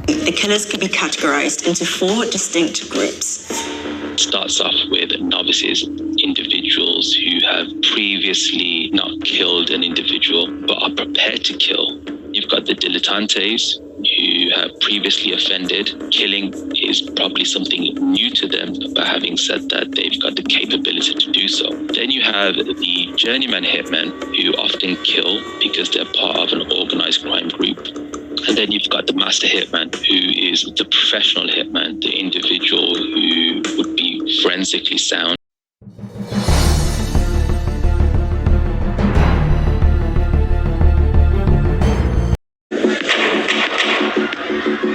The killers could be categorized into 4 distinct groups. Starts off with novices, individuals who have previously not killed an individual but are prepared to kill. You've got the dilettantes who have previously offended. Killing is probably something new to them, but having said that, they've got the capability to do so. Then you have the journeyman hitmen who often kill because they're part of an organized crime group. And then you've got the master hitman, who is the professional hitman, the individual who would be forensically sound.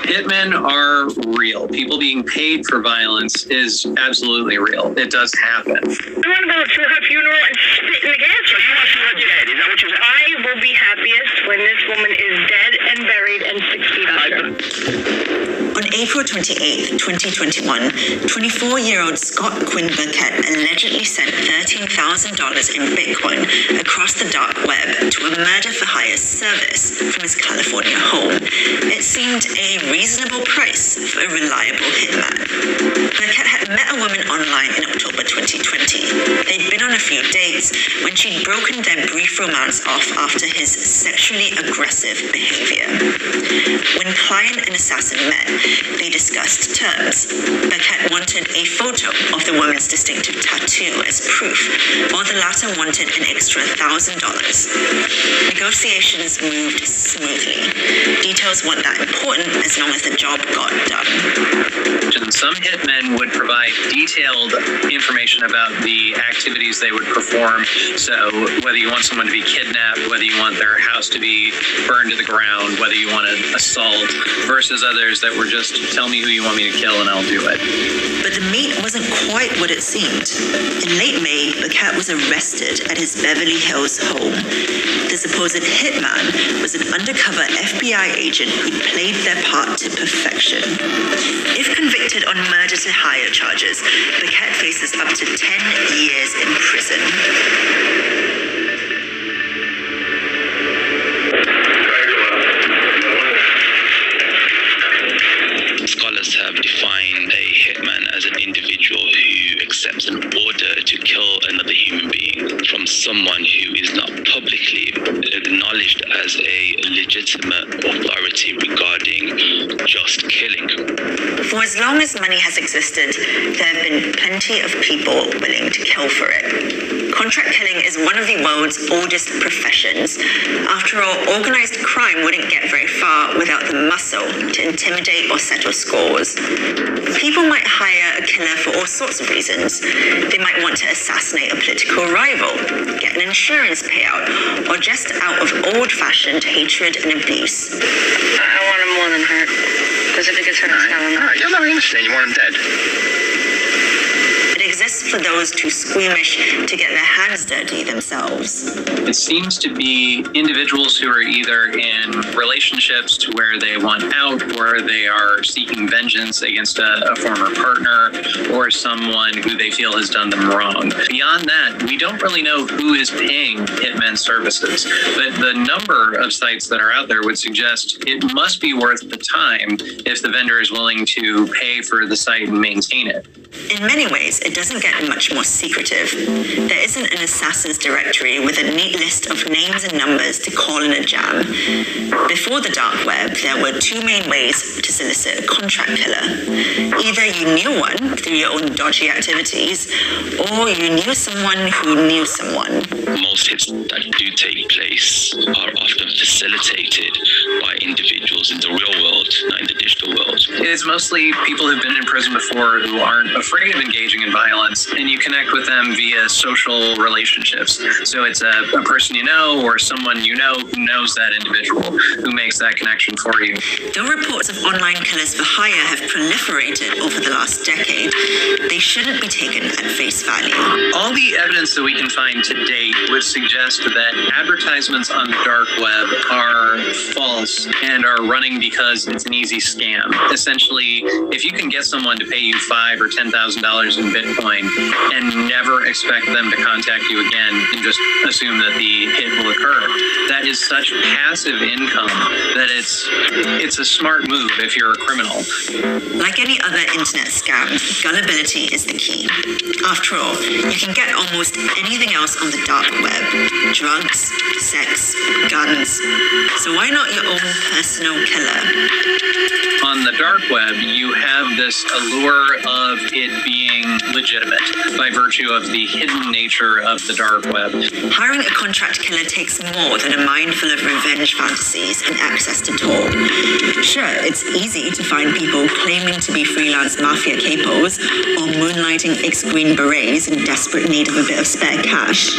Hitmen are real. People being paid for violence is absolutely real. It does happen. You want to go to her funeral and spit in the gas? So you want to see her dead? Is that what you're saying? I will be happiest when this woman is dead and buried and 6 feet under. On April 28, 2021, 24-year-old Scott Quinn Burkett allegedly sent $13,000 in Bitcoin across the dark web to a murder-for-hire service from his California home. It seemed a reasonable price for a reliable hitman. Burkett had met a woman online in October 2020. They'd been on a few dates when she'd broken their brief romance off after his sexually aggressive behavior. When client and assassin met, they discussed terms. Burkett wanted a photo of the woman's distinctive tattoo as proof, while the latter wanted an extra $1,000. Negotiations moved smoothly. Details weren't that important as long as the job got done. Some hitmen would provide detailed information about the activities they would perform. So whether you want someone to be kidnapped, whether you want their house to be burned to the ground, whether you want an assault, versus others that were just, tell me who you want me to kill and I'll do it. But the meat wasn't quite what it seemed. In late May, Burkett was arrested at his Beverly Hills home. The supposed hitman was an undercover FBI agent who played their part to perfection. If convicted on murder-to-hire charges, Burkett faces up to 10 years in prison. Scholars have defined a hitman as an individual who accepts an order to kill another human being from someone who is not publicly acknowledged as a legitimate authority regarding just killing. For as long as money has existed, there have been plenty of people willing to kill for it. Contract killing is one of the world's oldest professions. After all, organized crime wouldn't get very far without the muscle to intimidate or settle scores. People might hire a killer for all sorts of reasons. They might want to assassinate a political rival, get an insurance payout, or just out of old-fashioned hatred and abuse. I want him more than hurt. Because if he gets hurt, it's not enough. You're not understand. You want him dead. It exists for those too squeamish to get their hands dirty themselves. It seems to be individuals who are either in relationships to where they want out, or they are seeking vengeance against a former partner or someone who they feel has done them wrong. Beyond that, we don't really know who is paying hitmen services, but the number of sites that are out there would suggest it must be worth the time if the vendor is willing to pay for the site and maintain it. In many ways, it doesn't get much more secretive. There isn't an assassin's directory with a neat list of names and numbers to call in a jam. Before the dark web, there were 2 main ways to solicit a contract killer. Either you knew one through your own dodgy activities, or you knew someone who knew someone. Most hits that do take place are often facilitated by individuals in the real world, not in the digital world. It's mostly people who've been in prison before who aren't afraid of engaging in violence, and you connect with them via social relationships. So it's a person you know or someone you know who knows that individual who makes that connection for you. Though reports of online killers for hire have proliferated over the last decade, they shouldn't be taken at face value. All the evidence that we can find to date would suggest that advertisements on the dark web are false and are running because it's an easy scam. Essentially, if you can get someone to pay you $5,000 or $10,000 in Bitcoin and never expect them to contact you again and just assume that the hit will occur, that is such passive income that it's a smart move if you're a criminal. Like any other internet scam, gullibility is the key. After all, you can get almost anything else on the dark web. Drugs, sex, guns. So why not your own personal killer? On the dark web, you have this allure of it being legitimate by virtue of the hidden nature of the dark web. Hiring a contract killer takes more than a mind full of revenge fantasies and access to talk. Sure, it's easy to find people claiming to be freelance mafia capos or moonlighting ex-Green Berets in desperate need of a bit of spare cash.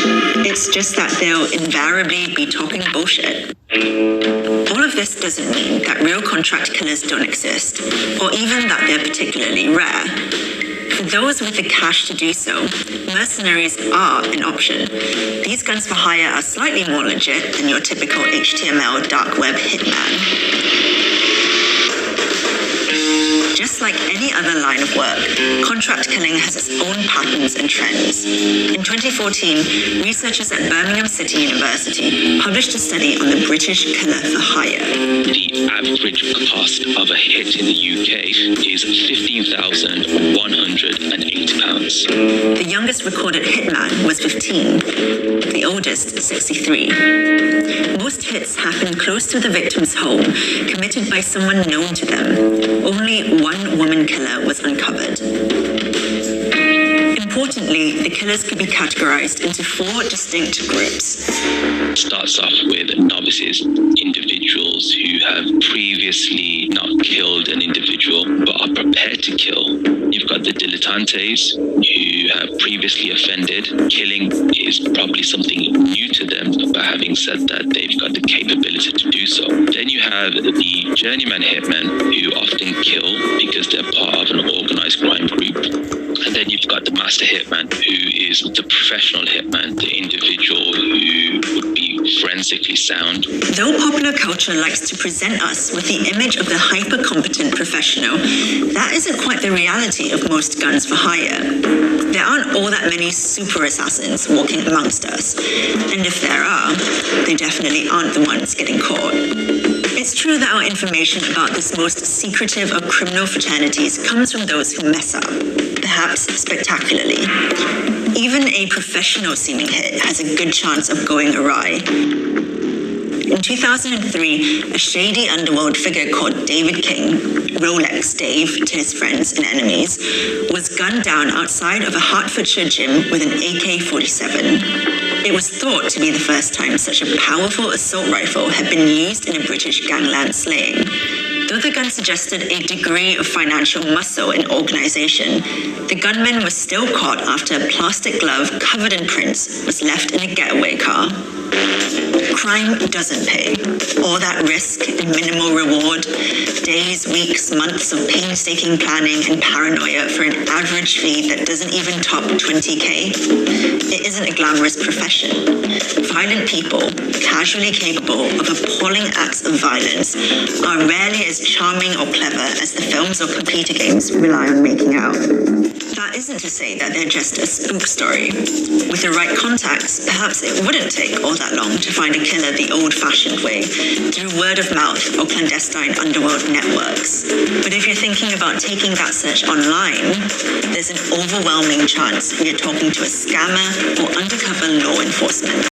It's just that they'll invariably be talking bullshit. All of this doesn't mean that real contract killers don't exist, or even that they're particularly rare. For those with the cash to do so, mercenaries are an option. These guns for hire are slightly more legit than your typical HTML dark web hitman. Just like any other line of work, contract killing has its own patterns and trends. In 2014, researchers at Birmingham City University published a study on the British killer for hire. The average cost of a hit in the UK is £15,180. The youngest recorded hitman was 15, the oldest 63. Most hits happened close to the victim's home, committed by someone known to them. Only one woman killer was uncovered. Importantly, the killers could be categorized into 4 distinct groups. Starts off with novices, individuals who have previously not killed an individual but are prepared to kill. You've got the dilettantes who have previously offended. Killing is probably something new to them, but having said that, they've got the capability to do so. Then you have the journeyman hitmen who often kill because they're part of an organized crime group. And then you've got the master hitman, who is the professional hitman, the individual who would be forensically sound. Though popular culture likes to present us with the image of the hyper-competent professional, that isn't quite the reality of most guns for hire. There aren't all that many super assassins walking amongst us, and if there are, they definitely aren't the ones getting caught. It's true that our information about this most secretive of criminal fraternities comes from those who mess up, perhaps spectacularly. Even a professional-seeming hit has a good chance of going awry. In 2003, a shady underworld figure called David King, Rolex Dave to his friends and enemies, was gunned down outside of a Hertfordshire gym with an AK-47. It was thought to be the first time such a powerful assault rifle had been used in a British gangland slaying. Though the gun suggested a degree of financial muscle and organization, the gunman was still caught after a plastic glove covered in prints was left in a getaway car. Crime doesn't pay. All that risk and minimal reward, days, weeks, months of painstaking planning and paranoia for an average fee that doesn't even top 20K. It isn't a glamorous profession. Violent people, casually capable of appalling acts of violence, are rarely as charming or clever as the films or computer games rely on making out. That isn't to say that they're just a spook story. With the right contacts, perhaps it wouldn't take all that long to find a killer the old-fashioned way, through word of mouth or clandestine underworld networks. But if you're thinking about taking that search online, there's an overwhelming chance you're talking to a scammer or undercover law enforcement.